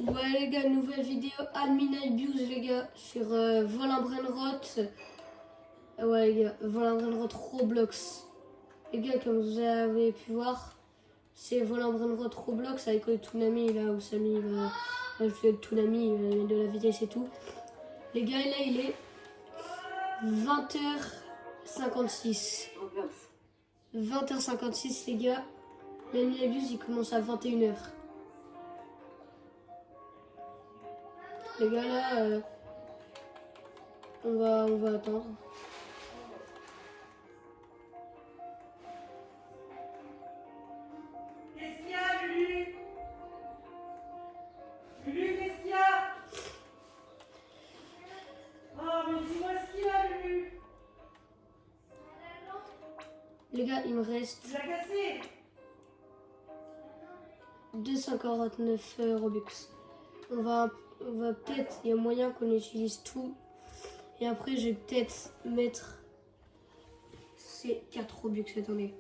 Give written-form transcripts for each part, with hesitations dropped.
Ouais les gars, nouvelle vidéo admin abuse les gars sur Volin Brainrot. Ouais les gars, Volin Brainrot Roblox. Les gars, comme vous avez pu voir, c'est Volin Brainrot Roblox avec le Toonami là où Samy va ajouter le Toonami, il va mettre de la vitesse et tout. Les gars, là il est 20h56. 20h56 les gars. L'admin abuse il commence à 21h. Les gars là, on va attendre. Qu'est-ce qu'il y a, Lulu? Lulu, qu'est-ce qu'il y a? Oh, mais dis-moi ce qu'il y a, Lulu. Les gars, il me reste Tu l'as cassé? 249 Robux. On va peut-être, il y a moyen qu'on utilise tout. Et après, je vais peut-être mettre ces 4 Robux. Attendez.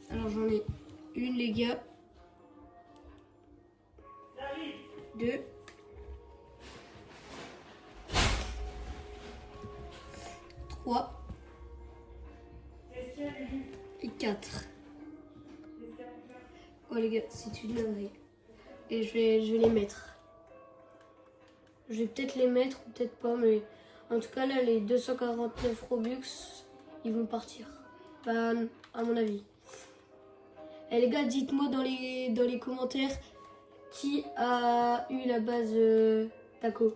Alors, j'en ai une, les gars. David, 2. 3 qu'est-ce qu'il y a, Lulu? et 4. Qu'est-ce qu'il y a pour faire? Oh les gars, c'est une dinguerie. Et je vais les mettre. Je vais peut-être les mettre ou peut-être pas, mais en tout cas là, les 249 Robux, ils vont partir. Bah, à mon avis. Et les gars, dites-moi dans les commentaires qui a eu la base Taco.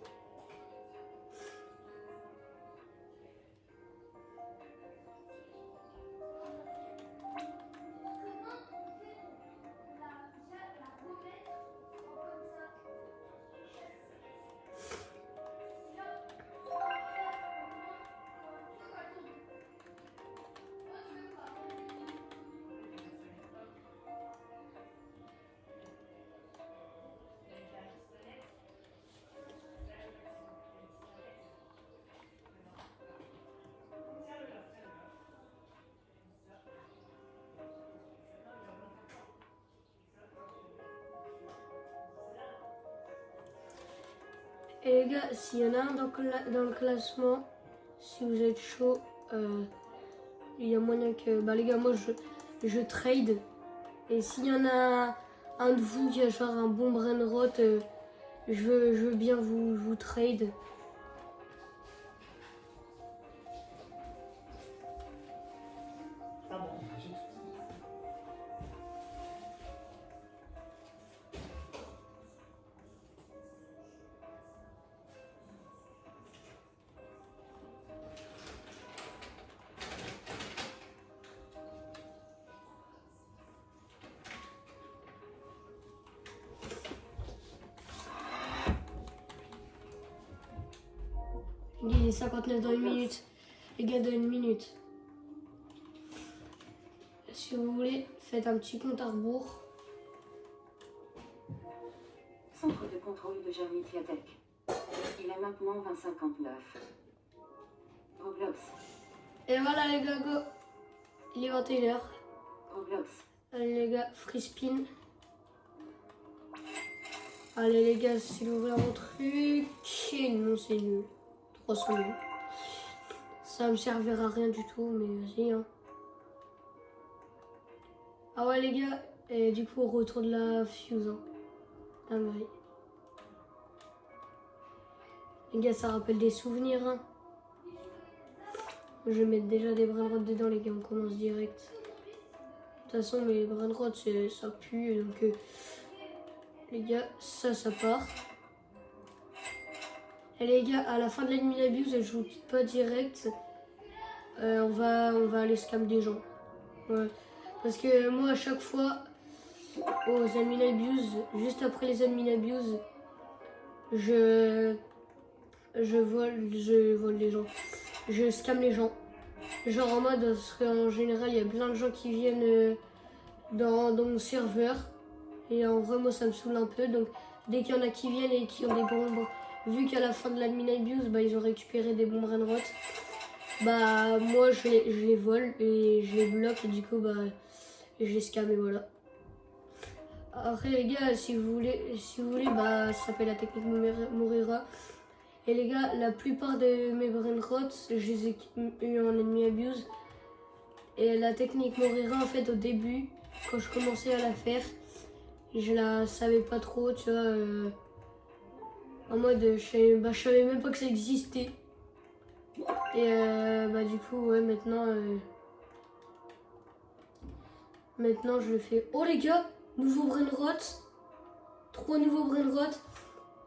Et les gars, s'il y en a un dans le classement, si vous êtes chaud, il y a moyen que... Bah les gars, moi je trade. Et s'il y en a un de vous qui a genre un bon brainrot, je veux bien vous trade. Ah bon. Il est 59 dans une minute. Les gars, dans une minute. Si vous voulez, faites un petit compte à rebours. Centre de contrôle de Germitiatech. Il est maintenant 20h59. Roblox. Et voilà les gars, go. Il est 21h. Roblox. Allez les gars, free spin. Allez les gars, s'il vous plaît, mon truc. Non, c'est nul. 300 nuls. Ça me servira à rien du tout, mais vas-y. Hein. Ah ouais les gars, et du coup, retour de la fuse. Hein. Dinguerie. Les gars, ça rappelle des souvenirs. Hein. Je vais mettre déjà des brainrots dedans, les gars, on commence direct. De toute façon, mes brainrots, ça pue, donc les gars, ça part. Et les gars, à la fin de l'admin abuse, je vous quitte pas direct. On va aller scam des gens. Ouais. Parce que moi, à chaque fois, aux admin abuse, juste après les admin abuse, je vole les gens. Je scam les gens. Genre en mode, parce qu'en général, il y a plein de gens qui viennent dans mon serveur. Et en vrai, moi, ça me saoule un peu. Donc, dès qu'il y en a qui viennent et qui ont des bombes, vu qu'à la fin de l'admin abuse, bah, ils ont récupéré des bombes brainrot, bah, moi, je les vole et je les bloque. Et du coup, bah, je les scam et voilà. Après les gars, si vous voulez, bah ça s'appelle la technique Moreira. Et les gars, la plupart de mes brain rots, je les ai eu en enemy abuse. Et la technique Moreira, en fait, au début, quand je commençais à la faire, je la savais pas trop, tu vois. En mode, je savais même pas que ça existait. Et bah du coup, ouais, maintenant je le fais. Oh les gars, nouveau brain rot. 3 nouveaux brain rot.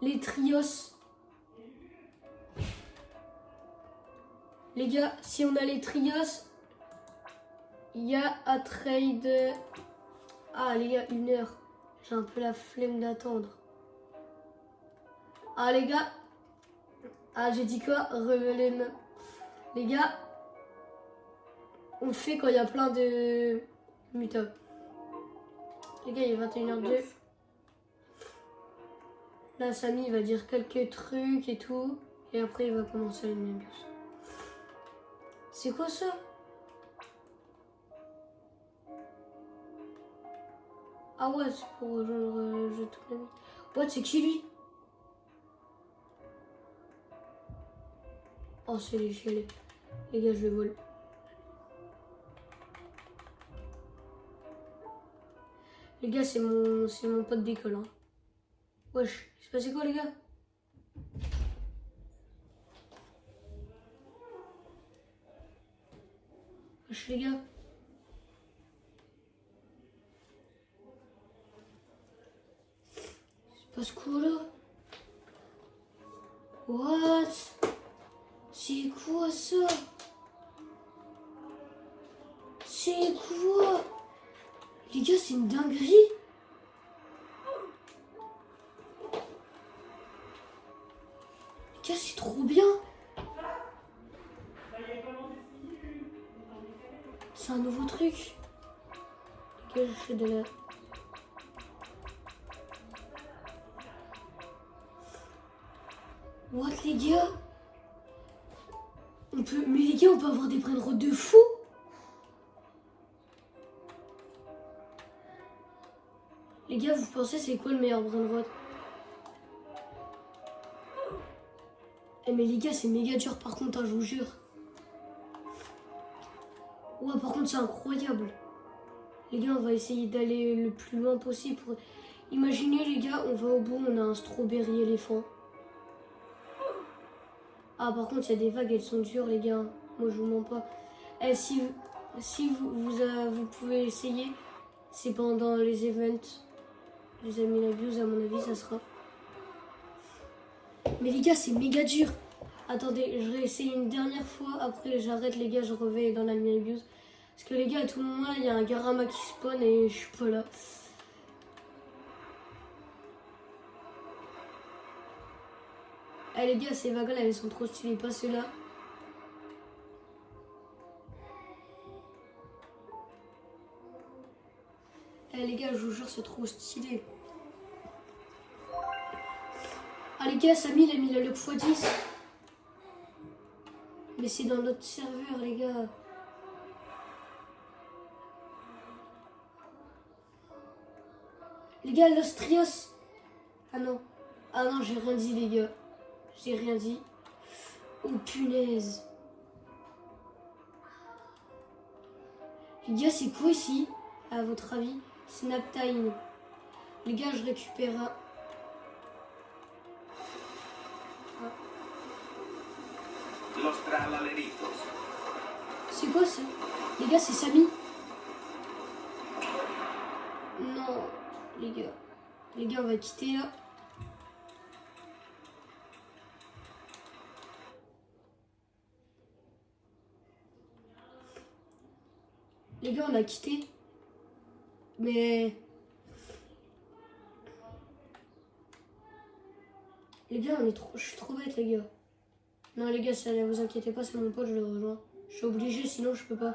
Les trios. Les gars, si on a les trios, il y a à trade. Ah les gars, 1 heure. J'ai un peu la flemme d'attendre. Ah les gars. Ah j'ai dit quoi? Les gars, on le fait quand il y a plein de muta. Les gars, il est 21h02. Là, Samy va dire quelques trucs et tout. Et après, il va commencer les abuse. C'est quoi ça? Ah ouais, c'est pour rejoindre le jeu tout l'ami. What, c'est qui lui? Oh, c'est les chialés. Les gars, je le vole. Les gars, c'est mon pote d'école. Hein. Wesh, il s'est passé quoi, les gars? Wesh, les gars. Il se passe quoi, là? What? C'est quoi ça? C'est quoi? Les gars, c'est une dinguerie. Les gars, c'est trop bien. C'est un nouveau truc. Les gars, je fais de la... What, les gars? On peut... Mais les gars, on peut avoir des brain rots de fou. Les gars, vous pensez c'est quoi le meilleur brain rot? Eh mais les gars, c'est méga dur par contre, hein, je vous jure. Ouais, par contre, c'est incroyable. Les gars, on va essayer d'aller le plus loin possible. Imaginez, les gars, on va au bout, on a un strawberry éléphant. Ah, par contre, il y a des vagues, elles sont dures, les gars. Moi, je vous mens pas. Eh, si vous pouvez essayer, c'est pendant les events. Les amis, la abuse, à mon avis, ça sera. Mais les gars, c'est méga dur. Attendez, je vais essayer une dernière fois. Après, j'arrête, les gars, je reviens dans la abuse. Parce que les gars, à tout moment, il y a un Garama qui spawn et je suis pas là. Eh les gars, ces vagues-là, elles sont trop stylées. Pas ceux-là. Eh les gars, je vous jure, c'est trop stylé. Ah les gars, Samy, il a mis la lock x10. Mais c'est dans notre serveur, les gars. Les gars, Los Trios. Ah non. Ah non, j'ai rien dit, les gars. J'ai rien dit. Oh punaise. Les gars, c'est quoi ici? À votre avis? Snaptime. Les gars, je récupère un. C'est quoi ça? Les gars, c'est Samy. Non, les gars. Les gars, on va quitter là. Les gars, on a quitté. Mais... Les gars, je suis trop bête, les gars. Non, les gars, ça, vous inquiétez pas, c'est mon pote, je le rejoins. Je suis obligé, sinon je peux pas.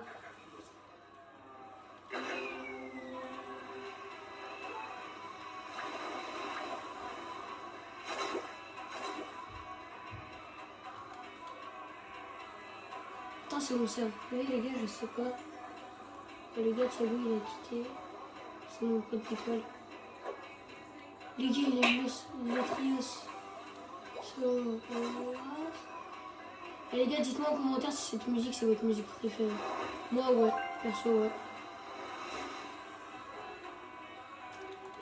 Putain, c'est mon serveur privé, les gars, je sais pas. Les gars, Thiago, il a quitté. C'est mon pote d'école. Les gars, il aime le trios. Et les gars, dites-moi en commentaire si cette musique c'est votre musique préférée. Moi, ouais. Perso, ouais.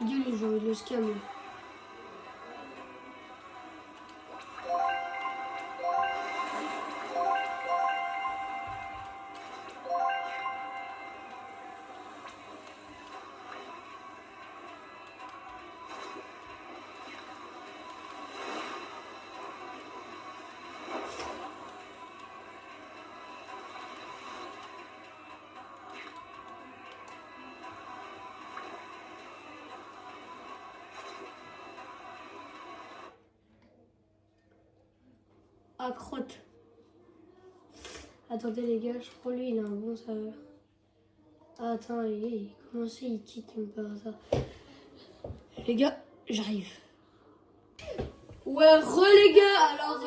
Les gars, j'ai envie de le scam. Là. Ah, crotte. Attendez les gars, je crois lui il a un bon saveur. Ah, attends les gars, comment ça il quitte comme par hasard. Les gars, j'arrive. Ouais, les gars, alors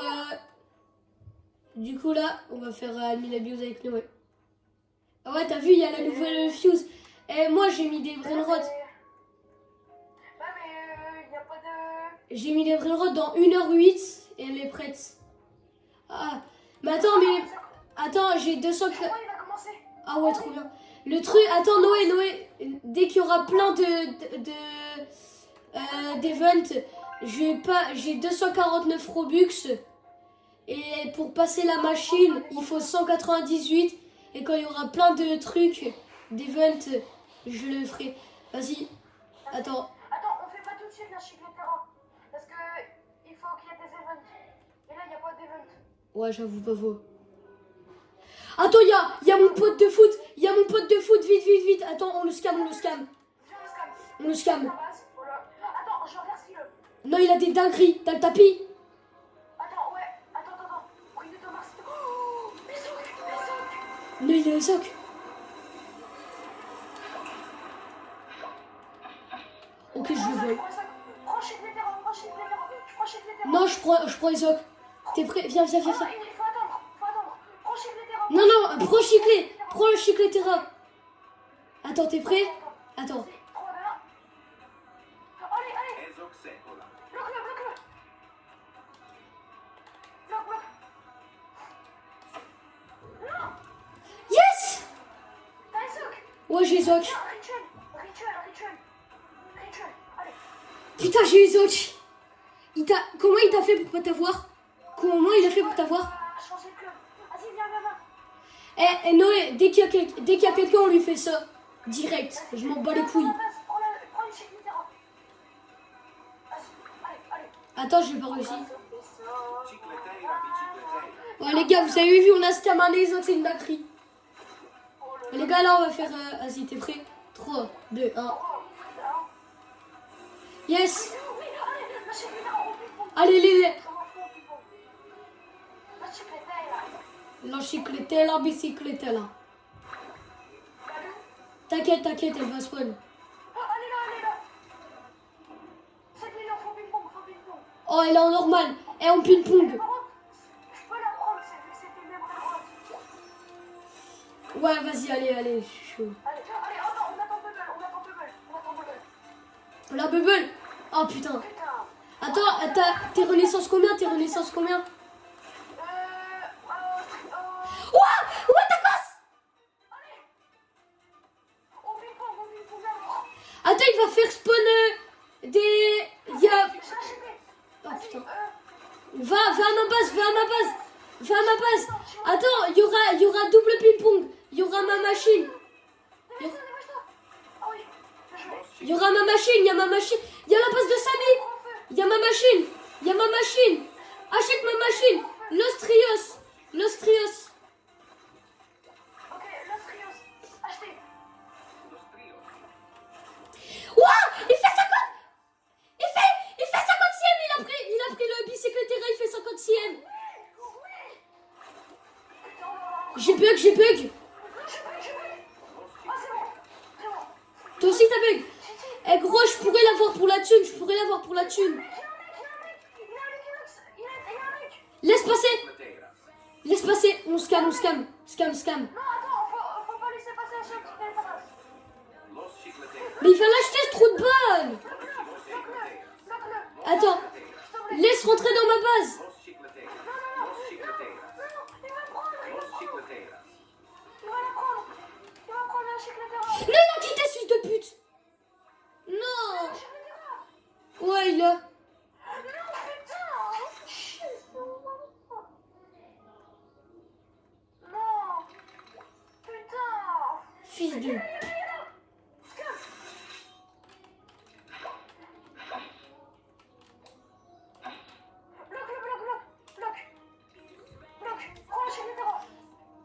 du coup là, on va faire Admin Abuse avec Noé. Ah ouais, t'as vu, il y a la nouvelle fuse. Et moi j'ai mis des brainrots. Ouais, mais y a pas de... J'ai mis des brainrots dans 1h08 et elle est prête. Ah, mais attends, j'ai 200... Je crois qu'il va commencer. Ah ouais, trop bien. Le truc, attends, Noé, dès qu'il y aura plein d'events, j'ai 249 Robux. Et pour passer la machine, il faut 198. Et quand il y aura plein de trucs, d'events, je le ferai. Vas-y, attends. Attends, on fait pas tout de suite la Chicletera. Parce que il faut qu'il y ait des events. Et là, il n'y a pas d'event. Ouais, j'avoue, pas faux. Attends, il y a mon pote de foot. Il y a mon pote de foot. Vite. Attends, on le scam. Viens, on le scam. On le scam. La base, voilà. Attends, je regarde s'il le... Non, il a des dingueries. T'as le tapis. Attends, ouais. Attends. Bruit de Thomas. Oh, les socs. Non, il a le soc. Ok, je le vole. Prends Chicletera. Non, je prends les socs. T'es prêt? Viens. Il faut attendre. Prends Chicletera. Non, prends Chiclet. Prends le Chicletera. Attends, t'es prêt? Attends. Allez. Bloque-le. Bloque. Non. Yes! T'as les socs. Ouais, j'ai les socs. Rituel. Allez. Putain, j'ai les socs. Comment il t'a fait pour pas t'avoir? Comment il a fait pour t'avoir? Changer de club. Vas-y, viens. Eh, Noé, dès qu'il y a quelqu'un, on lui fait ça. Direct. Je m'en bats les couilles. Prends une Chicletera. Allez. Attends, j'ai pas réussi. Ouais, les gars, vous avez vu, on a scam un les autres, c'est une dinguerie. Les gars, là, on va faire... Vas-y, t'es prêt? 3, 2, 1. Yes! Allez, la chiclette, la bicyclette, là. T'inquiète, elle va spawn. Elle est là. C'est lui, là, faut ping-pong. Oh, elle est en normal. Et en ping-pong. Je peux la prendre, c'était le même rêve. Ouais, vas-y, allez, je suis chaud. Allez, attends, on attend Bubble. La bubble. Oh, putain. Attends, t'es renaissance combien? Ouais, ta passe. On ping-pong. Attends, il va faire spawn des... Il y a... Oh, putain. Va à ma base. Attends, il y aura double ping-pong. Il y aura ma machine. Il y a ma machine. Il y a la base de Samy. Il y a ma machine. Achète ma machine. Los Trios. Ok, Los Trios. Achetez. Ouah, il fait 50. Il fait 50e. Il a pris le bicycletera. Il fait 50e. J'ai bug. Ah, c'est bon. Toi aussi t'as bug. Eh gros, je pourrais l'avoir pour la thune. Laisse passer. On scam. Non, attends, faut pas laisser passer la chose qui Mais il fallait acheter ce trou de balle. Attends, laisse rentrer dans ma base. Non, il va prendre, il va prendre. Il va la prendre. Il va prendre la chicletera. Non, non, quitte ta fils de pute. Non. La chicletera. Ouais, il a. Non, putain. Non. Putain. Fils de.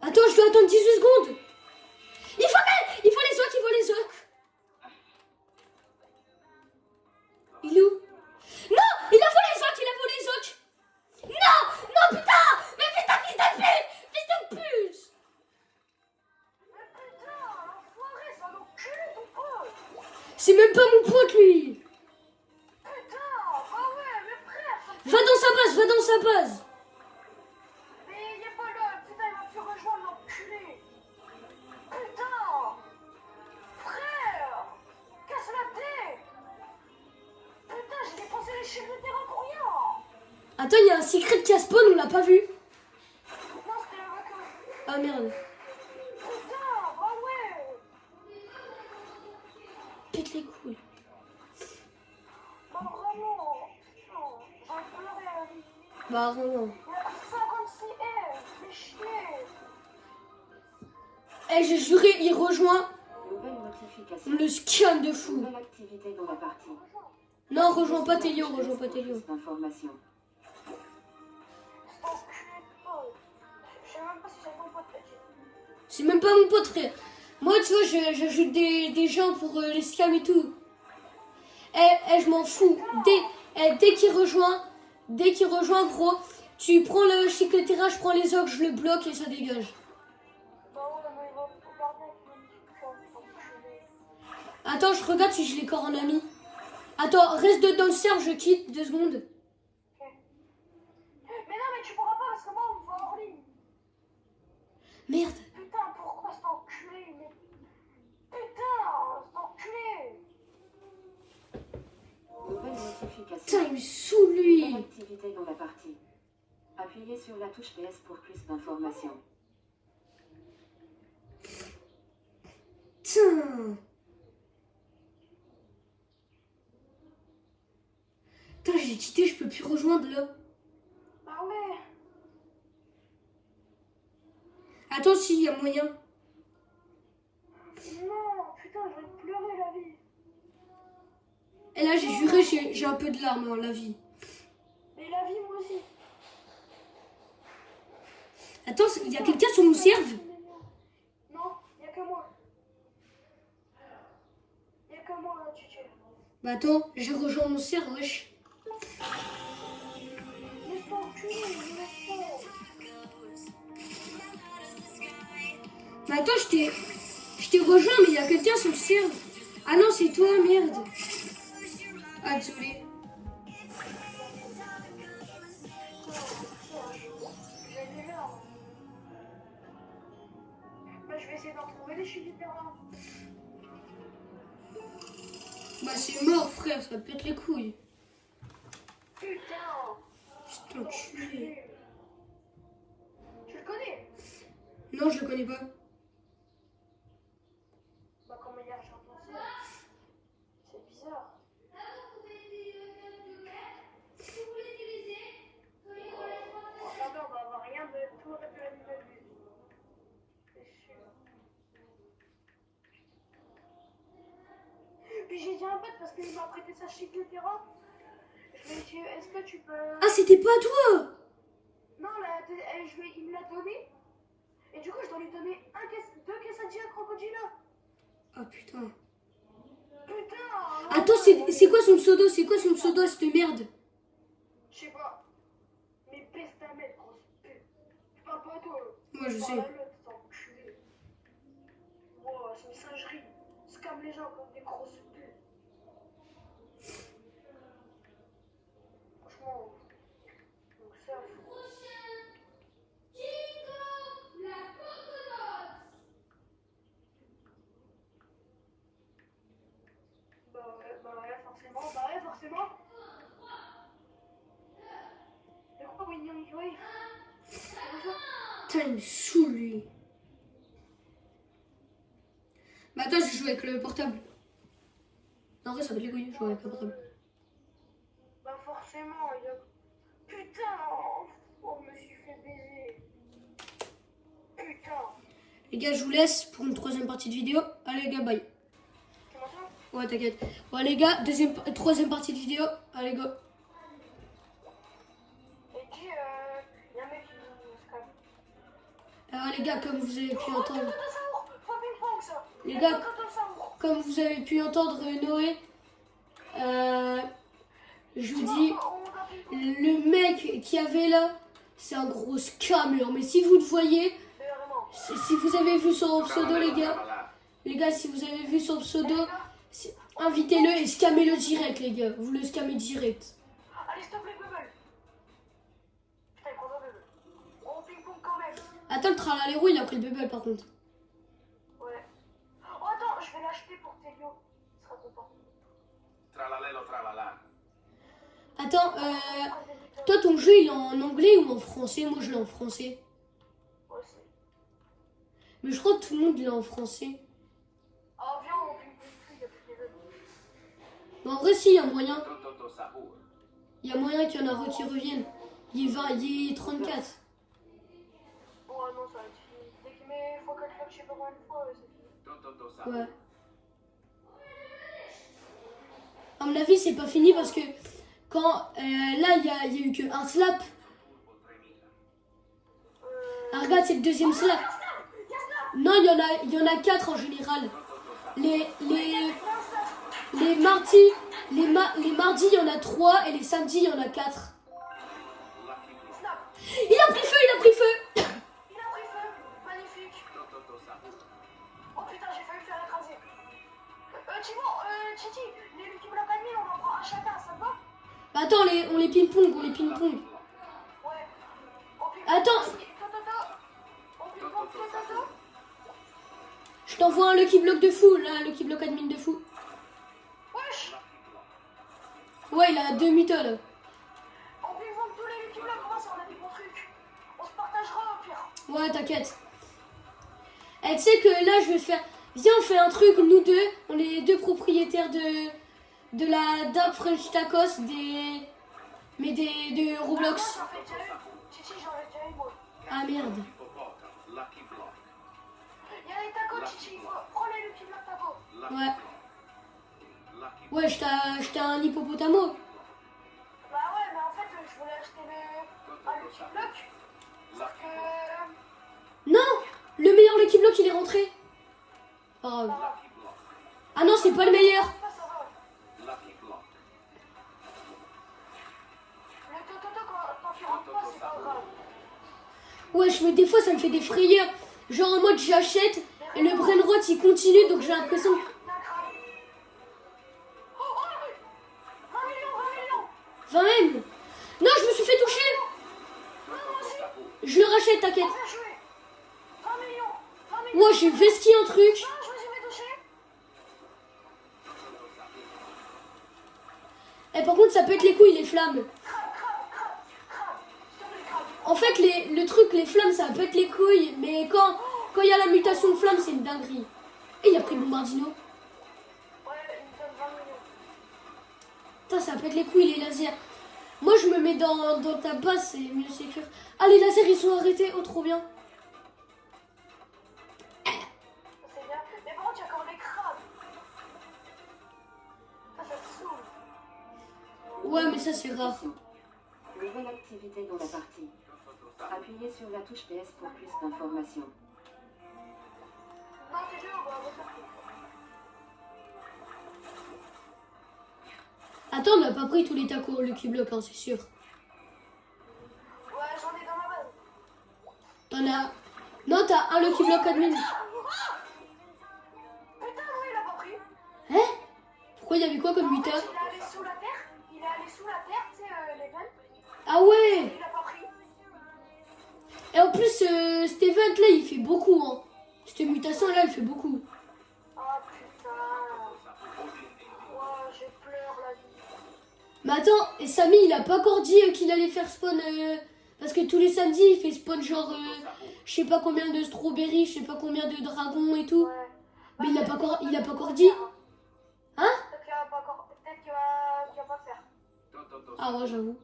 Attends, je dois attendre 18 secondes. Il faut les socs, il faut les socs. Il est où? Non, il a volé les socs, il a volé les socs. Non, non, putain. Mais putain, fils de pute. Fils de pute. C'est même pas mon pote, lui. Va dans sa base, va dans sa base. Mais il est pas là, putain, il va plus rejoindre l'enculé. Putain. Frère. Casse la tête. Putain, j'ai dépensé les chefs de terrain pour rien. Attends, il y a un secret qui a spawn, on l'a pas vu. Non, c'était la vacances. Ah merde. Putain, bah ouais. Pète les couilles. Bah vraiment. Putain, j'en pleurais la vie. Bah vraiment. Il y a 56 F, mais chier. Eh, j'ai juré, il rejoint. Nouvelle notification. Le scan de fou. Nouvelle activité dans la partie. Non, rejoins pas Télio, rejoins pas Télio. Information. C'est enculé de pote. Je sais même pas si c'est ton pote, t'as dit. C'est même pas mon pote, frère. Moi, tu vois, j'ajoute des gens pour les scams et tout. Je m'en fous. Dès qu'il rejoint, gros, tu prends le chicletera, je prends les ocs, je le bloque et ça dégage. Bah ouais, mais il va regarder avec mon petit enculé. Attends, je regarde si je l'ai encore en ami. Attends, reste dans le serve, je quitte 2 secondes. Mais non, mais tu pourras pas parce que moi, on me voit hors ligne. Merde. Putain, pourquoi cet enculé mais... Putain, cet enculé. Nouvelle Putain, notification. il me saoule, lui. Nouvelle activité dans la partie. Appuyez sur la touche PS pour plus d'informations. Putain. Putain, j'ai quitté, je peux plus rejoindre là. Bah ouais. Attends, s'il y a moyen. Non, putain, je vais pleurer la vie. Et là, j'ai juré, j'ai un peu de larmes, hein, la vie. Mais la vie, moi aussi. Attends, il y a quelqu'un sur mon serve? Non, il n'y a que moi. Il n'y a que moi là, tu tues. Bah attends, j'ai rejoint mon serve, wesh. Laisse-toi enculer, laisse-toi. Bah attends, je t'ai rejoint, mais il y a quelqu'un sur le serve. Ah non, c'est toi, merde. Ah, désolé. J'ai des larmes. Bah, je vais essayer d'en trouver des chutes du terrain. Bah c'est mort, frère, ça pète les couilles. Putain. Putain, enculé. Tu le connais? Non, je le connais pas. Bah, comme hier, j'ai entendu. C'est bizarre. Attends, on va avoir rien de tout de la nouvelle vue. C'est sûr. Puis j'ai dit à un pote parce qu'il m'a prêté sa chic de terrain. Je lui ai dit, est-ce que tu peux. Ah, c'était pas toi. Non, il me l'a donné. Et du coup, je dois lui donner deux quesadillas crocodilo. Ah putain. Putain. Attends, c'est quoi son pseudo? C'est quoi son pseudo, cette merde? Je sais pas. Mais baisse ta mère, grosse pute. Tu parles pas à toi. Moi, je Tu sais. parles à l'autre, cet enculé. Wow, c'est une singerie. Scam les gens comme des grosses putes. Franchement. Donc ça, bah ouais, forcément. Putain, il me saoule, lui. Mais attends, je joue avec le portable. En vrai, ça va être les couilles, je joue avec le portable. Bah forcément, il y a... Putain, oh, je me suis fait baiser. Putain. Les gars, je vous laisse pour une troisième partie de vidéo. Allez, les gars, bye. Tu m'entends? Ouais, t'inquiète. Ouais, les gars, troisième partie de vidéo. Allez, go. Et dis, il y a un mec qui se calme. Alors, les gars, comme vous avez pu entendre... Pas ping-pong, ça. Les gars, Toto Samour. comme vous avez pu entendre Noé, je vous dis, le mec qui avait là, c'est un gros scammer. Mais si vous le voyez, Mais vraiment. si vous avez vu son pseudo, les gars, si vous avez vu son pseudo, invitez-le et scammez-le direct, les gars. Vous le scammez direct. Allez, stop les bubbles. Putain, il prend pas bubble. On ping-pong quand même. Attends, le tralaléro, il a pris le bubble par contre. Ouais. Oh, attends, je vais l'acheter pour Télio. Il sera content. Tralalelo tralala. Attends, toi, ton jeu, il est en anglais ou en français? Moi, je l'ai en français. Ouais, c'est... Mais je crois que tout le monde l'a en français. Ah, viens, on ping-pong plus, il y a plus de bubbles. Mais en vrai, si, il y a moyen. Toto sahur. Il y a moyen qu'il y en a qui reviennent. Il est 20, il est 34. Bon, ah non, ça va être fini. Dès qu'il met fois 4 fois, je sais pas combien de fois, c'est fini. Toto sahur. Ouais. À mon avis, c'est pas fini parce que quand là, il y a eu qu'un slap. Ah, regarde, c'est le deuxième slap. Non, il y en a 4 en général. Les mardis, les mardis, il y en a 3 et les samedis, il y en a 4. Snap. Il a pris feu, il a pris feu. Il a pris feu. Magnifique. Toto sahur. Oh putain, j'ai failli me faire écraser. Titi, les Lucky Block Admin, on en prend un chacun, ça te va? Bah attends, on les ping-pong, Ouais. On ping-pong. Attends. Toto. On ping-pong Toto. Je t'envoie un Lucky Block de fou, là, un Lucky Block admin de fou. Wesh. Ouais, il a 2 mythos là. On ping-pong tous les Lucky Block, comment ça, on a des bons trucs. On se partagera au pire. Ouais, t'inquiète. Et tu sais que là, je vais faire... Viens, on fait un truc, nous deux. On est les deux propriétaires de la Dark French Tacos de Roblox. J'en fais déjà une. Titi, j'en ai déjà une, moi. Ah merde. Hippopotame. Lucky block. Il y a les tacos, Titi. Prends les Lucky Block tacos. Lucky Ouais. block. Lucky Ouais, je t'ai un hippopotamo. Bah ouais, mais en fait, je voulais acheter un Lucky Block. Sauf que... Non, le meilleur Lucky Block, il est rentré. Pas grave. Lucky block. Ah non, c'est pas le meilleur. Ça va. Lucky block. Le Toto, quand tu rentres pas, c'est pas grave. Wesh, mais des fois, ça me fait des frayeurs. Genre en mode, j'achète et le brainrot, il continue, donc j'ai l'impression... D'un crâne. Oh, oui. 20 millions. 20 même. Non, je me suis fait toucher. Toto sahur. Je le rachète, t'inquiète. Bien joué. 20 millions. 20 millions. Ouais, j'ai vesqué un truc. Non, je me suis fait toucher. Et par contre, ça pète les couilles, les flammes. Crabe. S'il te plaît, crabe. En fait, le truc, les flammes, ça pète les couilles. Mais quand il y a la mutation de flamme, c'est une dinguerie. Et il a pris le bombardino. Ouais, il me donne 20 millions. Putain, ça pète les couilles, les lasers. Moi, je me mets dans ta base, c'est mieux sécure. Ah, les lasers, ils sont arrêtés. Oh, trop bien. C'est bien. Mais par contre, il y a encore les crabes. Ça te saoule. Ouais, mais ça, c'est rare. Nouvelle activité dans la partie. Appuyez sur la touche PS pour plus d'informations. Non, c'est bien, on va refaire tout. Attends, on n'a pas pris tous les tacos Lucky Block, hein, c'est sûr. Ouais, j'en ai dans ma base. T'en as... Non, t'as un Lucky Block admin. Putain, non, il a pas pris. Hein? Pourquoi il y avait quoi comme En butin? fait, il est allé sous la terre. Il est allé sous la terre, tu sais, les veines. Ah ouais! Il a pas pris. Et en plus, cet event là, il fait beaucoup, hein. Cette mutation là, elle fait beaucoup. Ah putain. Ouais, j'ai pleure la vie. Mais attends, et Samy, il a pas encore dit qu'il allait faire spawn Parce que tous les samedis, il fait spawn genre, je sais pas combien de strawberries, je sais pas combien de dragons et tout. Ouais. Mais il a pas encore dit. Hein? Peut-être qu'il va pas encore. Peut-être qu'il va pas faire. Ah ouais, j'avoue.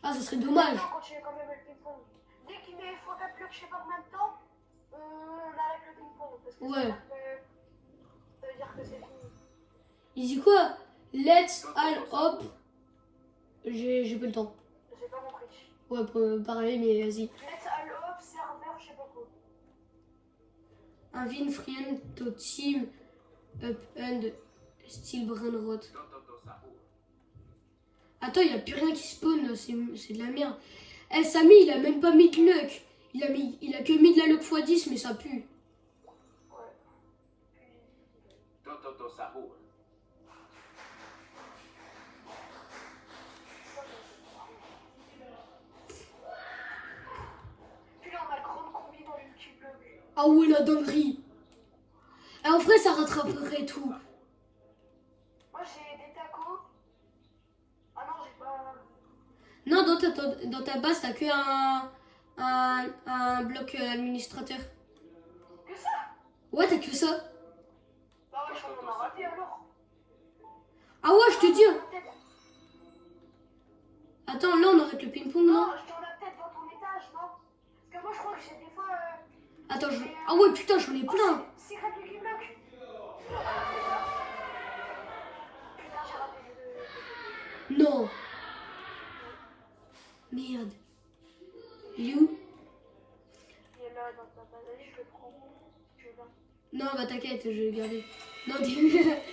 Ah, ça serait dommage. On continue quand même le ping-pong. Dès qu'il met x4 blocs, je sais pas combien de temps, on arrête le ping-pong. Parce que Ouais. ça veut dire que c'est fini. Il dit quoi? Let's all hop. J'ai pas le temps. J'ai pas compris. Ouais, pareil, mais vas-y. Let's all up, serveur, je sais pas quoi. Invite friend to team up and still brain rot. Attends, il a plus rien qui spawn, là, c'est de la merde. Eh, Samy, il a même pas mis de luck. Il a que mis de la luck x10, mais ça pue. Ouais. Puis là, on a le grand combi dans le petit bloc. Ah ouais, la dinguerie. Et en vrai, ça rattraperait tout. Moi, j'ai des tacos. Ah non, j'ai pas. Non, dans ta base, t'as que un bloc administrateur. Que ça? Ouais, t'as que ça. Bah ouais, je crois qu'on a raté alors. Ah ouais, je te dis. Peut-être. Attends, là, on arrête le ping-pong, non? Non, je t'en ai peut-être dans ton étage, non? Parce que moi, je crois que j'ai des fois. Attends, ah ouais, putain, j'en ai plein. Secret Lucky Block. Putain, j'ai raté le. Non. Merde. Il est où? Il est là dans ta base. Allez, je le prends. Si tu veux bien. Non, bah t'inquiète, je vais le garder. Non, t'es...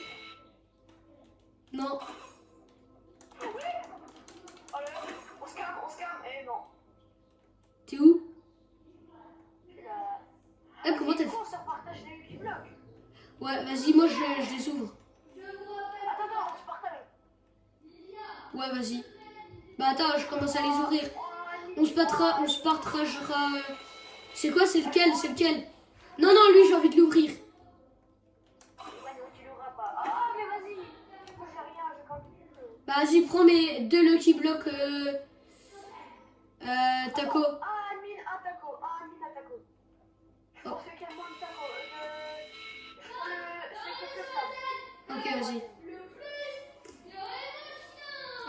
Non. Oh là là, on se calme, Eh non. T'es où? Je suis là. Eh, comment t'as fait? On se repartage les Lucky Block. Ouais, vas-y, moi je les ouvre. Attends, on se partage. Ouais, vas-y. Bah attends, je commence à les ouvrir. On se partagera. C'est quoi? C'est lequel? Non, non, lui, j'ai envie de l'ouvrir. Ouais, non, tu l'auras pas. Ah, mais vas-y. Moi, j'ai rien, j'ai quand même. Bah vas-y, prends mes 2 Lucky Block taco. Ah, admin, un taco. Je pense qu'il y a moins de taco. Je prends celui qui est stable. Ok, vas-y.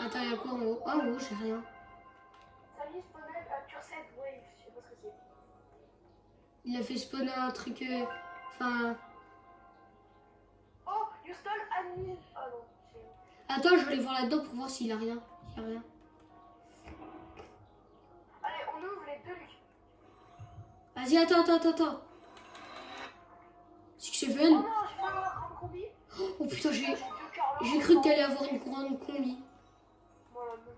Attends, il y a quoi en haut? Ah, en haut, j'ai rien. Salut, Spawned à Turset Wave. Je sais pas ce que c'est. Il a fait spawner un truc. Enfin. Oh, Houston, admin. Ah non, c'est. Attends, je vais aller voir là-dedans pour voir s'il a rien. Il y a rien. Allez, on ouvre les deux Lucky. Vas-y, attends. C'est que c'est Oh fun. non, j'ai pas avoir un grande combi. Oh putain, J'ai deux Carlos. j'ai cru que t'allais avoir une grande combi. Voilà, bon.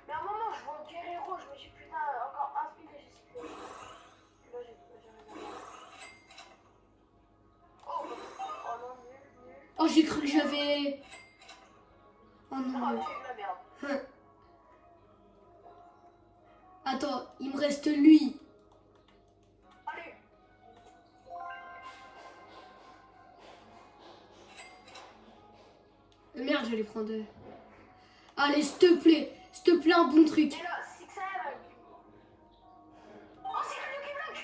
Mais à un moment, je vois Guerrero, je me dis putain, encore un spin et j'ai cyclé. Là, j'ai rien. Oh non, nul. Oh, j'ai cru que j'avais. Oh Ah, non. j'ai de la merde. Attends, il me reste lui. Allez. Merde, je vais les prendre. Allez, s'il te plaît, un bon truc. Et là, 6-7. Oh, c'est le Lucky Block.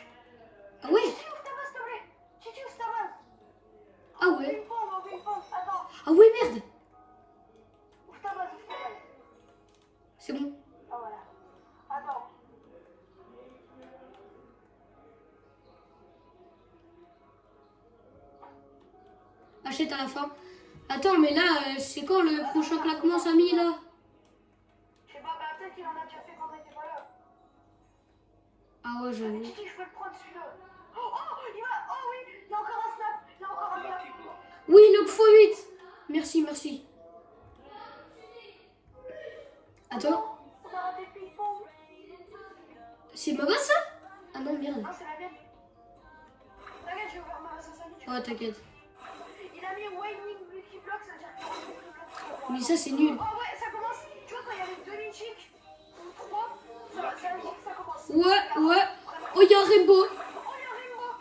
Ah ouais? Titi, ouvre ta base, s'il te plaît. Titi, ouvre ta base. Ah ouais? Une pompe. Attends. Ah ouais, merde. Ouvre ta base. C'est bon. Ah voilà. Attends. Achète à la fin. Attends, mais là, c'est quand le prochain claquement, Samy, là? Je sais pas, bah peut-être qu'il en a déjà fait quand t'étais pas là. Ah ouais, j'avoue. Titi, je peux le prendre celui-là. Oh, il va. Oh oui, il y a encore un snap. Il y a encore un snap. Lucky block. Oui, le x8. Merci. Attends, On a raté le ping-pong. c'est ma base, ça? Ah non, merde. Non, c'est la mienne. T'inquiète, je vais ouvrir ma base à Samy. Ouais, t'inquiète. Il a mis Waiting Lucky Block, ça veut dire qu'il y a un Lucky Block. Mais ça, c'est nul. Oh ouais, ça commence. Tu vois, quand il y avait 2 Mythiques ou 3, ça veut dire que ça commence. Ouais. Oh, il y a un rainbow. Oh, il y a un rainbow.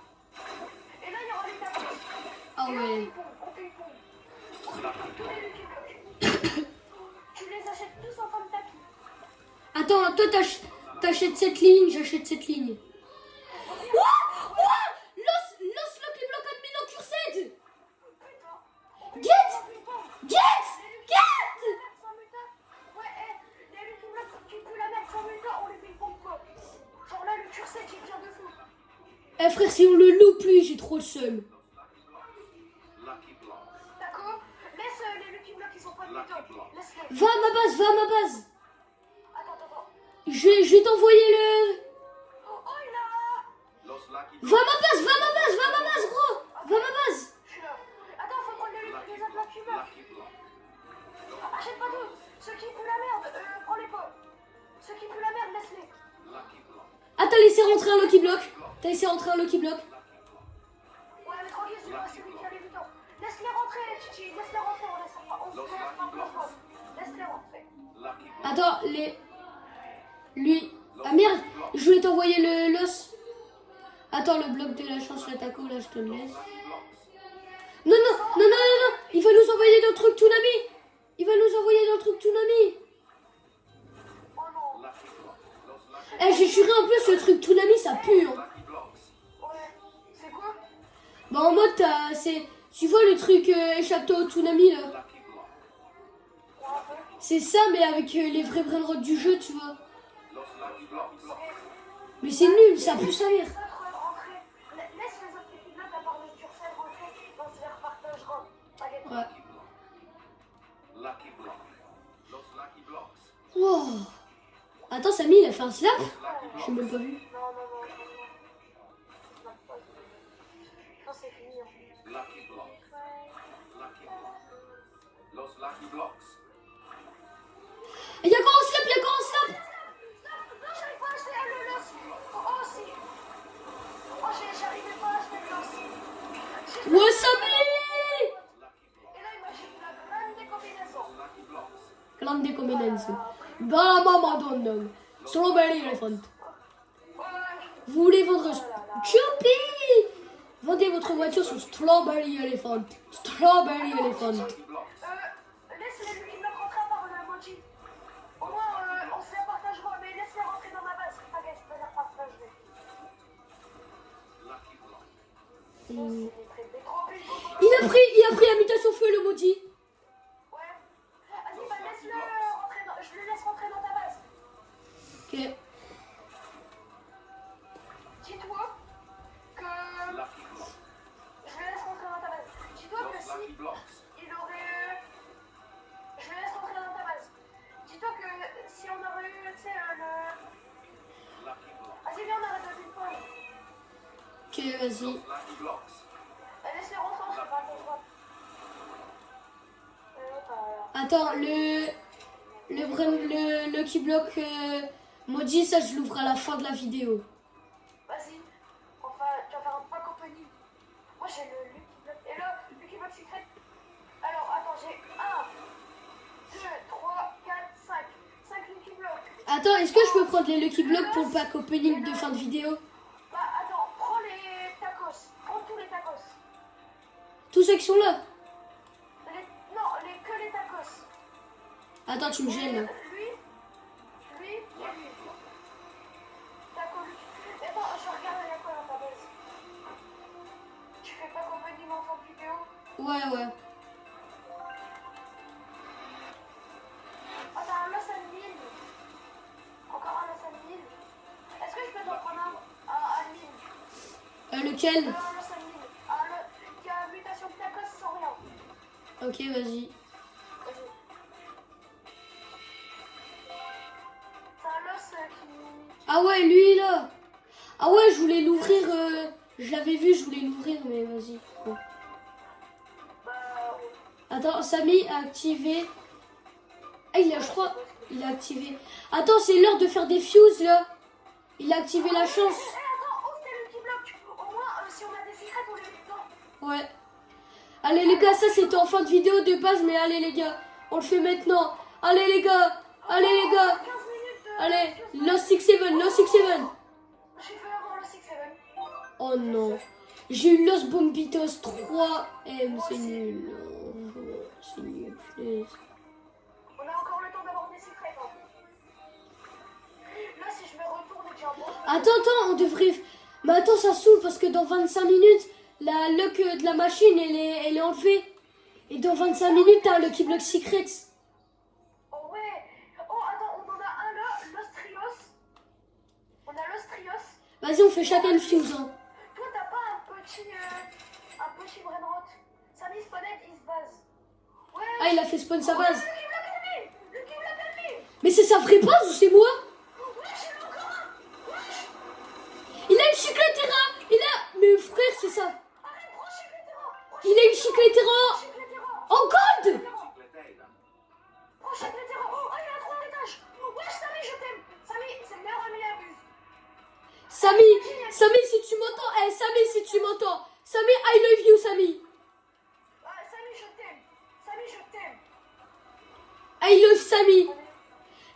Et là, il y aura les tapis. Ah Et là, ouais. on ping-pong. Tous les Lucky Blocks. Tu les achètes tous en fin de tapis. Attends, toi, T'achètes cette ligne, j'achète cette ligne. Ouah, ouah, los Lucky Block admin en cursed. Putain. Get, get. Sans mutant. Ouais, les Lucky Block qui puent la merde sans mutant, on les met une pompe quoi. Genre là, le curseur qui vient de fou. Eh frère, si on le loupe lui, j'ai trop le seum. Lucky Blocks. D'accord. Laisse les Lucky Block qui sont pas de mutant. Laisse-les. Va à ma base, va à ma base. Attends. Je vais t'envoyer le... Oh, il a. Los Lucky Va à Blocks. ma base, va à ma base, va à ma base, gros. Va à ma base. Je suis là. Attends, faut prendre les autres Lucky Block. Lucky Blocks. Achète pas tout. Ceux qui puent la merde, prends-les pas. Ceux qui puent la merde, laisse-les. Lucky Blocks. Ah, t'as laissé rentrer un Lucky Block. T'as laissé rentrer un Lucky Block. Ouais, mais tranquille, c'est lui qui a les mutants. Laisse-les rentrer, Chichi. Laisse-les rentrer, on laisse pas. On se laisse pas place. Laisse-les rentrer. Lucky Blocks. Attends, lui... Ah merde, je voulais t'envoyer le l'os. Attends, le bloc de la chance, le taco, là, je te le laisse. Non, il va nous envoyer dans le truc Toonami. Il va nous envoyer dans le truc Toonami. Oh non. Lucky Blocks. Los Lucky Eh, j'ai juré en plus, ce truc Toonami, ça pue. Hein. Lucky Blocks. Ouais. C'est quoi? Bah, en mode, tu vois le truc échappe-toi au Toonami, là. Lucky Blocks. Ouais, un peu. C'est ça, mais avec les vrais brainrots du jeu, tu vois. Los Lucky Blocks. Mais c'est nul, ça pue sa mère. Les autres rentrer. Laisse les autres Lucky Block à part le curseur rentrer. On se les repartagera. Allez. Ouais. Lucky Blocks. Los Lucky Blocks. Wow. Attends, Samy, il a fait un slap. Lucky J'ai même pas vu. Non. Non, c'est fini. Hein. Lucky Blocks. Lucky Blocks. Los Lucky Blocks. Il y a encore un slap, il y a encore un slap. Non, j'arrive pas à acheter le los. Oh, si. Oh, j'arrivais pas à acheter le los. Ouais, Samy. Et là, il m'achète la grande combinaison. Lucky Blocks. Grande combinaison. Bama Madonna. Strawberry Elephant. Ouais. Vous voulez vendre Choupi? Vendez votre voiture sur Strawberry Elephant. Strawberry Elephant. Lucky Blocks. Laisse les Lucky Block rentrer à part le Moji. Au moins, on se les partagera, mais laisse-les rentrer dans ma base. T'inquiète, je peux les partager. Lucky Blocks. Il a pris la mutation feu, le maudit. Ouais. Vas-y, bah laisse-le rentrer dans... Je le laisse rentrer dans ta base. Ok. Dis-toi que... Lucky Blocks. Je le laisse rentrer dans ta base. Dis-toi que Los Lucky si Blocks. il aurait... Je le laisse rentrer dans ta base. Dis-toi que si on aurait eu, tu sais, le... Lucky Blocks. Vas-y, viens, on arrête de ping-pong. Ok, vas-y. Lucky Blocks. Laisse-les rentrer, on se parle de droite. Attends, le Lucky Block maudit, ça je l'ouvre à la fin de la vidéo. Vas-y. Enfin, tu vas faire un pack opening. Moi, j'ai le Lucky Block. Et là, Lucky Block secret. Alors, attends, j'ai 1, 2, 3, 4, 5. 5 Lucky Block. Attends, est-ce que je peux prendre les Lucky Blocks pour le pack opening de fin de vidéo? Bah, attends, prends les tacos. Prends tous les tacos. Tous ceux qui sont là. Non, que les tacos. Attends, tu me gênes là. Lui et lui. Taco, lui. Attends, je regarde, il y a quoi dans ta base? Tu fais pas compagnie dans ton vidéo? Ouais. Oh, t'as un los à 1000. Encore un los à 1000. Est-ce que je peux t'en prendre un à 1000? Lequel? Un los à 1000. Qui a mutation de tacos sans rien. Ok, vas-y. Vas-y. C'est un los qui... Ah ouais, lui là. Ah ouais, je voulais l'ouvrir. Je l'avais vu, je voulais l'ouvrir, mais vas-y. Bon. Bah, oui. Attends, Samy a activé. Ah, je crois, il a activé. Attends, c'est l'heure de faire des fuses là. Il a activé la chance. Attends, ouvre tes Lucky Block. Au moins, si on a des secrets, on les met dedans. Ouais. Allez les gars, ça c'était en fin de vidéo de base, mais allez les gars, on le fait maintenant. Allez les gars, 15 minutes allez, Lost 6-7, Lost 6-7. J'ai fait avoir le 6-7. Oh non, j'ai eu Lost Bombitos 3M, c'est nul. Oh, c'est nul, punaise. On a encore le temps d'avoir des secrets. Là, si je me Attends, on devrait... Mais attends, ça saoule parce que dans 25 minutes, la luck de la machine, elle est enlevée. Et dans 25 minutes, t'as un Lucky Block Secret. Oh ouais. Oh, attends, on en a un là, l'Ostrios. On a l'Ostrios. Vas-y, on fait chacun une fuse. Hein. Toi, t'as pas un petit Brainrot. Samy Sponhead is base. Ouais. Ah, il a fait spawn sa base. Le Lucky Block enemy. Mais c'est sa vraie base ou c'est moi? Ouais, j'ai vu encore un. Wesh. Il a une chicletera. Mais frère, c'est ça. Arrête, prends Chicletera. Il a une chicletera Chicletera. en gold. Chicleteira. Prends Chicletera. Oh, il a 3 étages. Wesh, Samy, je t'aime. Samy, c'est le meilleur ami à Buse. Samy, si tu m'entends. Samy, si tu m'entends. Samy, I love you, Samy. Samy, je t'aime. Samy, je t'aime. I love Samy.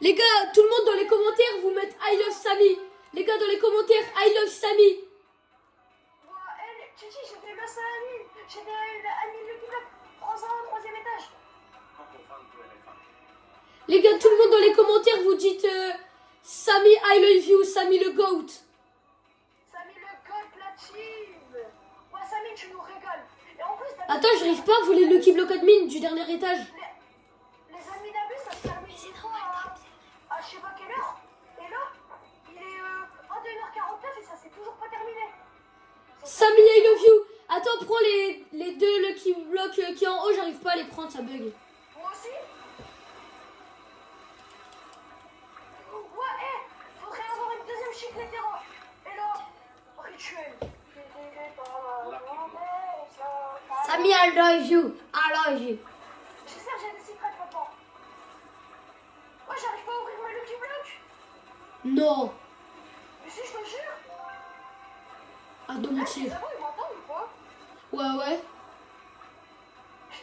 Les gars, tout le monde dans les commentaires, vous mettez I love Samy. Les gars, dans les commentaires, I love Samy. Moi, elle, Chichi, j'étais le seul ami. J'étais l'ami Lucky Block. Prends-en au 3e étage. Cocofanto elefante. Les gars, tout le monde dans les commentaires, vous dites Samy, I love you, Samy le GOAT. Samy le gold platine. Ouais, Samy, tu nous régales. Et en plus, Attends, j'arrive pas à voler le Lucky Block admin du dernier étage. les amis d'Abus, ça se termine une fois à je sais pas quelle heure. Et là, il est 21h49 et ça s'est toujours pas terminé. Samy, I love you. Attends, prends les deux Lucky Block qui est en haut, j'arrive pas à les prendre, ça bug. Moi aussi. Ouais, faudrait avoir une deuxième Chicletera. Et là, rituel. Samy, I love you. I love you. J'espère que j'ai des secrets, papa. Moi, j'arrive pas à ouvrir ma Lucky Block. Non. Mais si, je te jure. Ah, de mentir. Les abos, ils m'entendent ou pas? Ouais.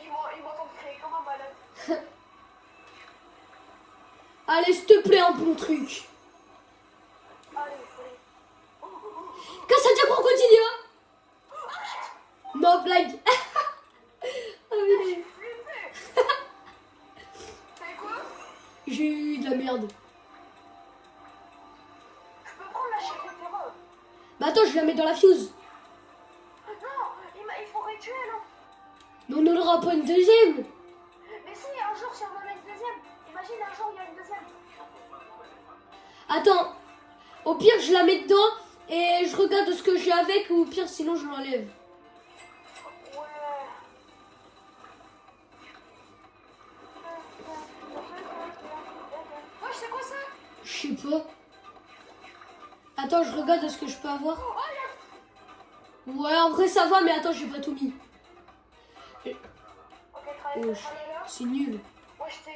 Ils m'entendent crier comme un malade. Allez, s'il te plaît, un bon truc. Allez. Cassadia Crocodilia. Non, blague. Ah, mais... T'as eu quoi? J'ai eu de la merde. Je peux prendre la Chicletera. Bah attends, je la mets dans la fuse. Non, il faut rituel. Hein. Mais on n'en aura pas une deuxième. Mais si, un jour, si on en a une deuxième. Imagine, un jour, il y a une deuxième. Attends. Au pire, je la mets dedans et je regarde ce que j'ai avec ou au pire, sinon je l'enlève. Ouais. Ouais, c'est quoi ça? Je sais pas. Attends, je regarde ce que je peux avoir. Oh, Ouais, en vrai, ça va, mais attends, j'ai pas tout mis. ok, travaille, Oh, là. c'est nul. Moi, tes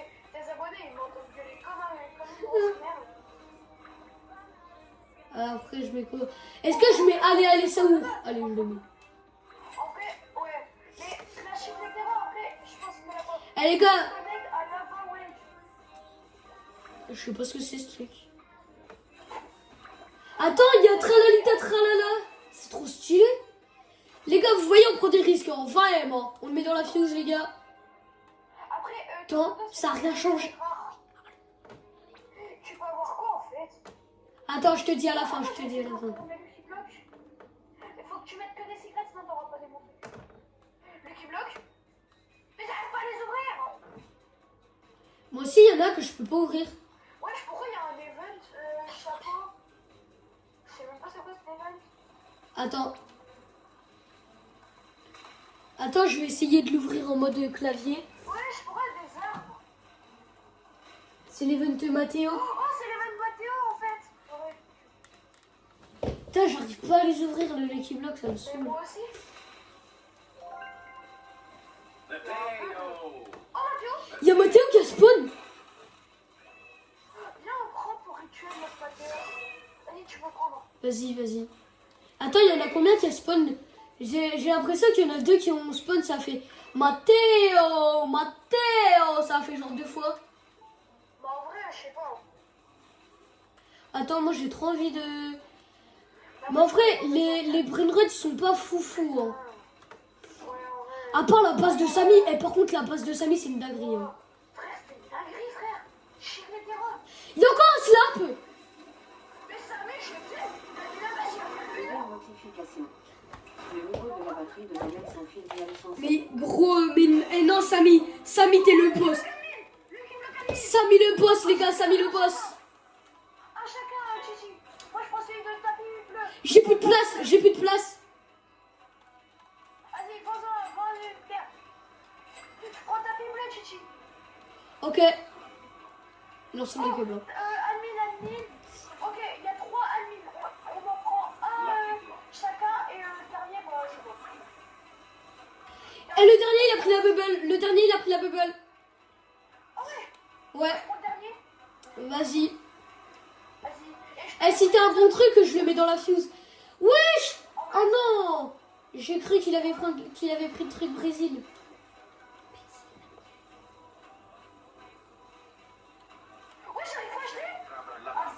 abonnés, ils m'entendent gueuler comme une grosse merde. Après, je mets quoi? Est-ce que je mets allez, ça ouvre? Allez, je le mets. En vrai, ouais. Mais la Chicletera, après, je pense que la Eh les gars, connecte à Lava Wave. je sais pas ce que c'est ce truc. Attends, il y a Tralalita Tralala. C'est trop stylé. Les gars, vous voyez, on prend des risques. Hein. Vraiment. On le met dans la fuse, les gars. Après, Attends, ça a rien changé. Tu peux avoir quoi en fait? Attends, je te dis à la fin, je te dis à la fin. Il faut que tu mettes que des secrets, sinon t'auras pas des bons trucs. Lucky Block? Mais j'arrive pas à les ouvrir! Moi aussi, il y en a que je peux pas ouvrir. Wesh, pourquoi il y a un event chapeau? Je sais même pas c'est quoi cet event. Attends, je vais essayer de l'ouvrir en mode clavier. Wesh, pourquoi des arbres? C'est l'event Mathéo. Oh, c'est l'event Mathéo en fait! Ouais. Putain, j'arrive pas à les ouvrir, le Lucky Block, ça me Et saoule. moi aussi? Mateo! Oh, Mathéo! Il y a Mathéo qui a spawn. Viens, on prend pour rituel notre Mathéo. Vas-y, tu peux prendre. Vas-y. Attends, il y en a combien qui a spawn? J'ai l'impression qu'il y en a deux qui ont spawn, ça fait Mathéo, ça a fait genre 2 fois. Bah en vrai, je sais pas. Attends, moi j'ai trop envie de... Mais en vrai, les Brainrot ils sont pas foufou. Hein. Ouais, en vrai. À part la passe de Samy. Et par contre, la passe de Samy, c'est une dinguerie. Hein. Frère, c'est une dinguerie, frère. Chicletera. Il y a encore un slap. Mais Samy, je t'aime. compris de la même son fil via le sens. Mais gros, mais eh non, Samy, t'es le boss. Samy le boss, les gars, Samy le boss. Un chacun, Chichi. Moi, je pensais de tapis bleu. J'ai plus de place. Vas-y, vas-y, viens. Prends tapis bleu, Chichi. Ok. L'ensemble des câbles. Admin. Ok, il y a 3 admins. On en prend un chacun et le dernier, bah, c'est bon. Et le dernier, il a pris la bubble. Ah ouais, Ouais, je prends le dernier. vas-y. Vas-y. Eh, si t'as un bon truc, je le mets dans la fuse. Wesh. Oh non. J'ai cru qu'il avait pris le truc Brésil. Ouais, j'arrive pas, je l'ai. Ah,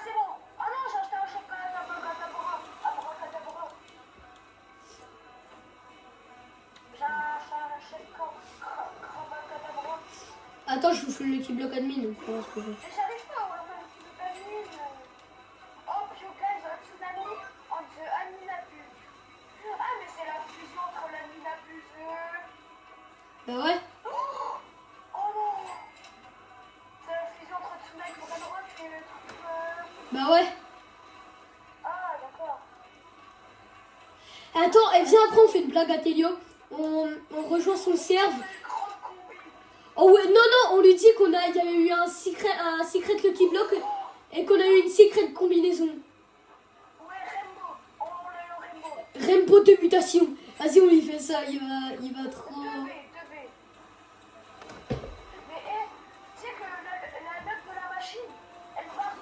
c'est bon. Ah non, j'ai acheté un chocolat Abracadabra. J'ai acheté un chocolat. Attends, je vous fais l'équipe bloc admin. Donc, on va se poser. Mais j'arrive pas, ouais, même si le admin. Hope you guys are tsunami on the Aminapus. Ah, mais c'est la fusion entre l'Aminapus. Bah ouais. Oh non. C'est la fusion entre Tsunami et Renrock et le truc. Bah ouais. Ah, d'accord. Attends, et viens après, on fait une blague à Télio. On rejoint son serve. Grande combi. Oh ouais, non, on lui dit qu'il y avait eu un secret Lucky Block et qu'on a eu une secret combinaison. Ouais, Rainbow. On l'a eu au Rainbow. Rainbow de mutation. Vas-y, on lui fait ça, il va trop... 2B. Mais tu sais que la note de la machine, elle part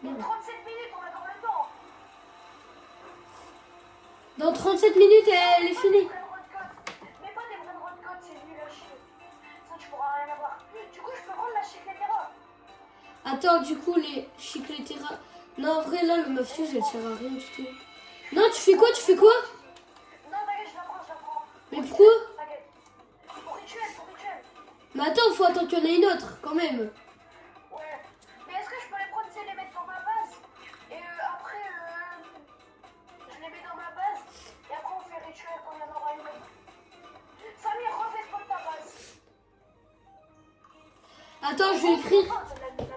dans 37 minutes, on a dans le temps. Dans 37 minutes, elle est finie. Mais pas des vrais roadcoats, c'est nul à chier. Ça, tu pourras rien avoir. Du coup, je peux prendre la chicletera. Attends, du coup, les chicleteras... Non, en vrai, là, le mafuse, elle sert à rien du tout. Non, tu fais quoi Non, t'inquiète, je la prends. Mais pourquoi? T'inquiète. Pour rituel. Mais attends, faut attendre qu'il y en ait une autre, quand même. Ouais. Mais est-ce que je peux les prendre, c'est les mettre dans ma base? Et après, je les mets dans ma base. Et après, on fait rituel quand il y en aura une autre. Samir, refais pas ta base. Attends, je vais écrire... Ah, c'est de la plus.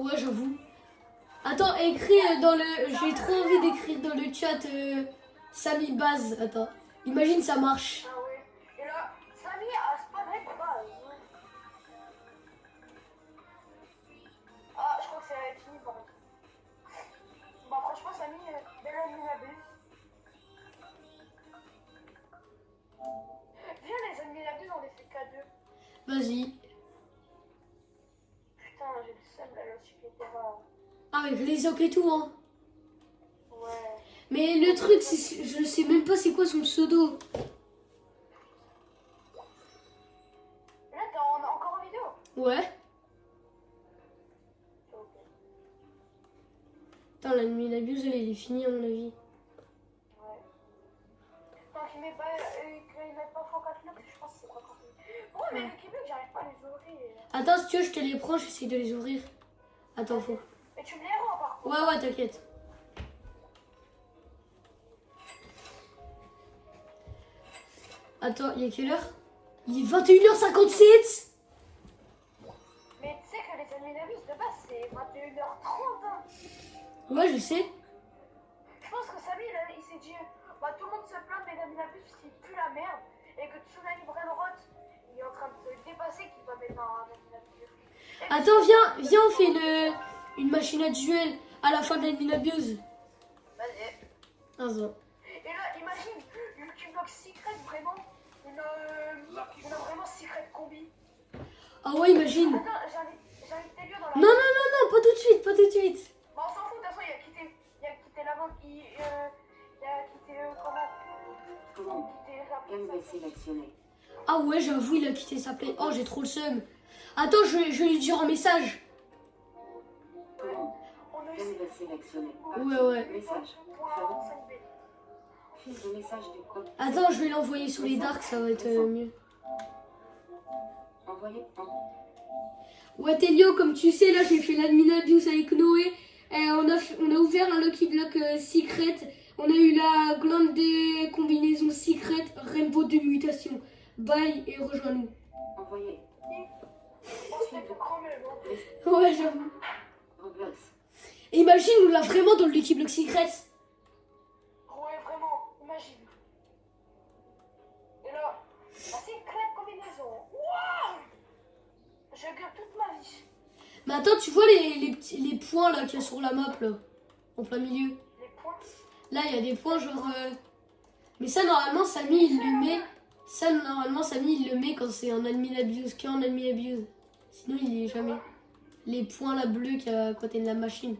Ouais, j'avoue. Attends, écris dans le... J'ai trop envie d'écrire dans le chat Samy base. Attends. Imagine, ça marche. Ah ouais. Et là, Samir a spawné de base. Ah, je crois que ça va être fini par contre. Bah franchement, Samir, belle Aminabus. Viens les Aminabus, on les fait K2. Vas-y. Putain, j'ai le seum là, le super. Ah, avec les ocs et tout, hein. Ouais. Mais le truc, c'est... Je sais même pas c'est quoi son pseudo. Là, t'es encore en vidéo. Ouais. Ok. Attends, la nuit d'abuse, elle est finie, à mon avis. Ouais. Tant qu'ils mettent pas, fois 4 blocs, je pense que c'est pas compris. Pourquoi mais les blocs, j'arrive pas à les ouvrir. Attends, si tu veux, je te les prends, j'essaie de les ouvrir. Attends, faut... Mais tu me les rends par contre. Ouais, t'inquiète. Attends, il est quelle heure? Il est 21h57. Mais tu sais que les Aminabus de base, c'est 21h30. Hein. Ouais, je sais. Je pense que Samy, il s'est dit, bah tout le monde se plaint des Aminabus qui pue la merde. Et que Tsunami Brainrot, il est en train de se dépasser qu'il va mettre un Aminabus. Attends, viens, on fait une machine à duel à la fin de l'Aminabuse. Vas-y. Attends. Et là, imagine, le Q-Box Secret, vraiment, on a vraiment Secret Combi. Ah ouais, imagine. Attends, j'invite Telio dans la... Non, pas tout de suite, Bah on s'en fout, de toute façon, il a quitté la vente, il a quitté, Comment quitté MV sélectionné. Ah ouais, j'avoue, il a quitté sa play. Oh, j'ai trop le seum. Attends, je vais lui dire un message. Comment On a eu MV sélectionné. Ouais. Message. pour Favori. 5B. Fils de message du code. Attends, je vais l'envoyer sur les darks, ça va être mieux. Envoyé en. Ouais, Télio, comme tu sais, là, j'ai fait l'admin abuse avec Noé. On a ouvert un Lucky Block secret. On a eu la glande des combinaisons secret Rainbow de mutation. Bye et rejoins-nous. Envoyé. On se fait plus cramer, bon. Ouais, j'avoue. Roblox. Imagine, on l'a vraiment dans le Lucky Block secret. Ouais, vraiment, imagine. Et là, la secrète combinaison. Waouh! Je garde toute ma vie. Mais attends, tu vois les points là qu'il y a sur la map là, en plein milieu. Les points. Là, il y a des points genre. Mais ça, normalement, Samy il le met. Ça, normalement, Samy il le met quand c'est en admin abuse, qu'en admin abuse. Sinon, il est jamais. Les points là bleus qu'il y a à côté de la machine.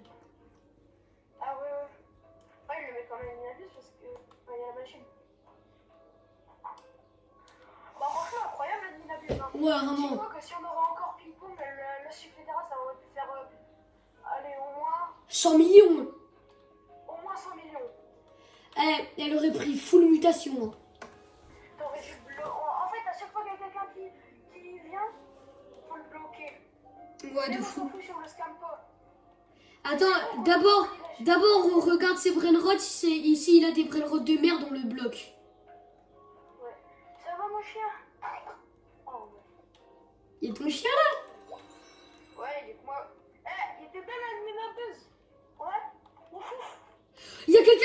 Ah ouais, ouais. Ouais, il le met quand même une abuse parce que il y a la machine. Bah, franchement, incroyable l'admin abuse. Hein. Ouais, Je vraiment. crois que si on aurait encore ping-pong, le sucre ça aurait pu faire. Allez, au moins. 100 millions. Au moins 100 millions. Elle aurait pris full mutation. Hein. T'aurais dû en fait, à chaque fois qu'il y a quelqu'un qui vient, faut le bloquer. Ouais, Mais de on s'en fou. fout si on le scamme pas. Attends, d'abord, on regarde ses brainrots. Ici, il a des brainrots de merde, on le bloque. Ouais. Ça va, mon chien? Oh, ouais. Il y a ton chien là? Ouais, il est que moi. Eh, il était bien l'adminabeuse. Ouais. Ouf, ouf. Il y a quelqu'un.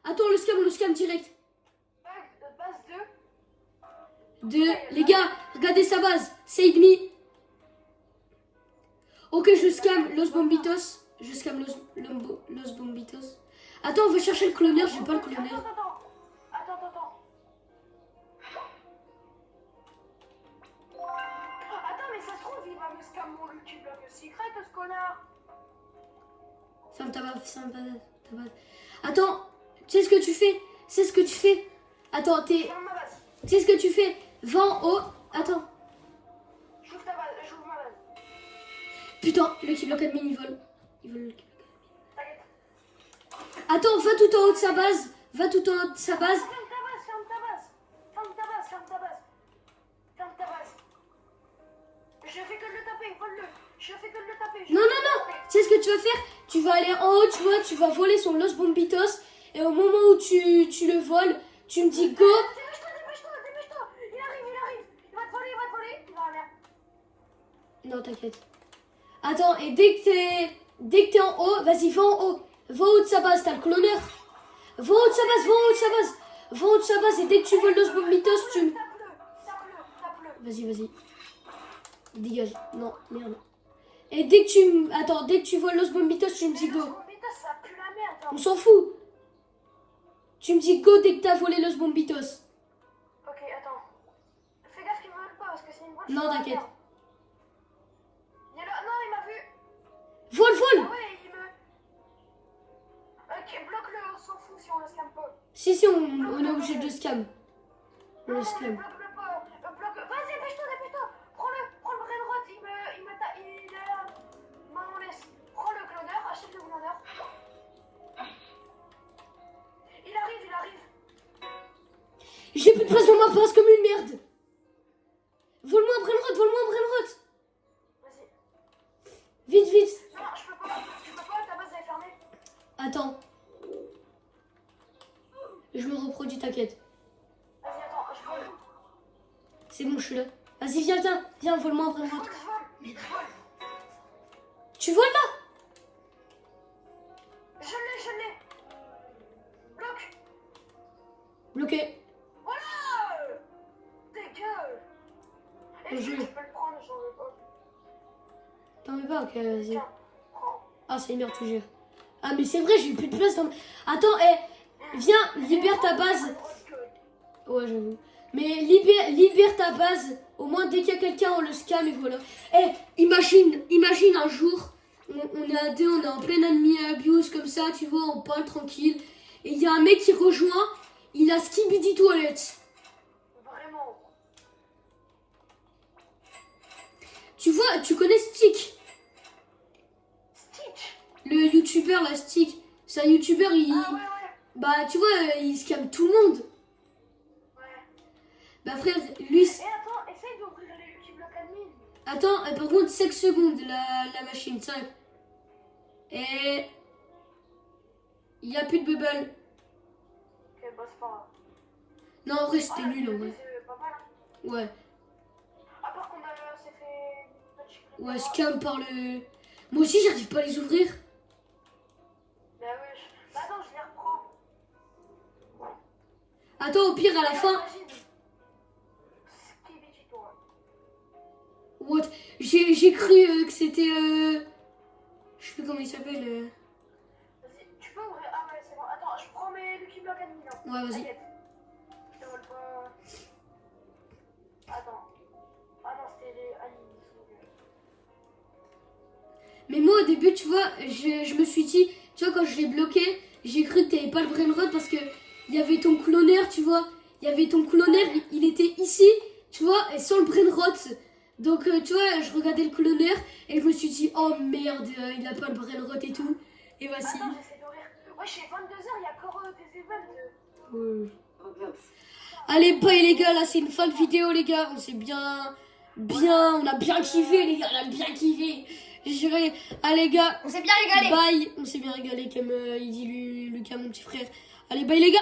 Attends, on le scam direct. Base 2. Les gars, regardez sa base. Save me. Ok, je scam Los Bombitos. Je scam Los Bombitos. Attends, on va chercher le cloneur. J'ai pas le cloneur. Attends. Attends, mais ça se trouve, il va me scam mon Lucky Block secret, ce connard. Ferme ta base. Attends, tu sais ce que tu fais? Attends, Ferme ma base. tu sais ce que tu fais? Va en haut. Attends. J'ouvre ta base, j'ouvre ma base. Putain, le Lucky Block admin, il vole. Il vole le Lucky Block. T'inquiète. Attends, va tout en haut de sa base. Ferme ta base. Je fais que de le taper, vole-le. Je fais que de le taper. Non. Tu sais ce que tu vas faire? Tu vas aller en haut, tu vois, tu vas voler son Los Bombitos. Et au moment où tu le voles, tu me dis go. Dépêche-toi. Il arrive. Il va te voler. Il va la merde. Non, t'inquiète. Attends, et dès que t'es en haut, vas-y, va en haut. Va en haut de sa base, t'as le cloneur. Va en haut de sa base. Et dès que tu voles Los Bombitos, tu me... Tape-le. Vas-y. Dégage. Non, merde. Et dès que tu voles Los Bombitos, tu me dis go. Ça pue la merde. Hein. On s'en fout. Tu me dis go dès que t'as volé Los Bombitos. Ok, attends. Fais gaffe qu'il me vole pas parce que c'est une voiture. Non, t'inquiète. Il est là. Non, il m'a vu. Vole. Ah ouais, il me. Ok, bloque-le, on s'en fout si on le scamme pas. Si, on est obligé de scam. On le Non, scam. bloque-le pas. Bloque. Vas-y, dépêche-toi. Prends le brainrot. Il est là. Non, on laisse. Prends le cloneur, achète le cloneur. Il arrive. J'ai plus de place dans ma base comme une merde. Vole-moi un brainrot. Vas-y. Vite. Non, je peux pas, ta base elle est fermée. Attends. Je me reproduis, t'inquiète. Vas-y, attends, je vole. C'est bon, je suis là. Vas-y, viens, vole-moi un brainrot. Je vole. Tu voles là? Je l'ai. Bloque. Bloqué. Voilà. Dégueu. Et Je- je peux le prendre, j'en veux pas. T'en veux pas? Ok, vas-y. Tiens, prends. Ah, c'est merde, tu gères. Ah, mais c'est vrai, j'ai plus de place dans... Attends, viens, libère ta base. Ouais, j'avoue. Mais libère ta base. Au moins, dès qu'il y a quelqu'un, on le scam et voilà. Imagine un jour, on est à deux, on est en pleine enemy abuse comme ça, tu vois, on parle tranquille. Et il y a un mec qui rejoint, il a Skibidi Toilette. Vraiment. Tu vois, tu connais Stick, Stitch. le youtubeur, la Stick. C'est un youtubeur, Ah ouais. bah, tu vois, il scam tout le monde. Ouais. Bah, frère, lui... Et attends, essaye d'ouvrir les Lucky Block admin. Attends, par contre, 5 secondes, la machine, 5. Et il n'y a plus de bubble. Ok, bah c'est pas grave. Non, en vrai, Ah, c'était la nul, en vérité, vrai. c'est pas mal. Hein. Ouais. À part qu'on s'est fait une petite Ouais, scam par le... Moi aussi, j'arrive pas à les ouvrir. Bah ouais, bah attends, je les reprends. Attends, au pire, à la fin... Imagine. Skibidi toi. What? J'ai cru que c'était... Je sais plus comment il s'appelle. Vas-y, tu peux ouvrir. Ah ouais, c'est bon. Attends, je prends mes Lucky Block admin. Hein. Ouais, vas-y. T'inquiète. Je te vole pas. Attends. Ah non, c'était les admins. Mais moi, au début, tu vois, je me suis dit... Tu vois, quand je l'ai bloqué, j'ai cru que t'avais pas le brainrot parce que il y avait ton cloneur, tu vois. Il y avait ton cloneur, il était ici, tu vois, et sans le brainrot. Donc, tu vois, je regardais le cloneur et je me suis dit, oh merde, il a pas le brainrot et tout. Et voici. Attends, j'essaie d'ouvrir. Ouais, chez 22h, il y a encore des events. Roblox. Allez, bye les gars, là c'est une fin de vidéo les gars. On s'est bien, on a bien kiffé les gars, on a bien kiffé. J'irai, allez les gars, On s'est bien régalé. bye. On s'est bien régalé comme il dit Lucas, mon petit frère. Allez, bye les gars.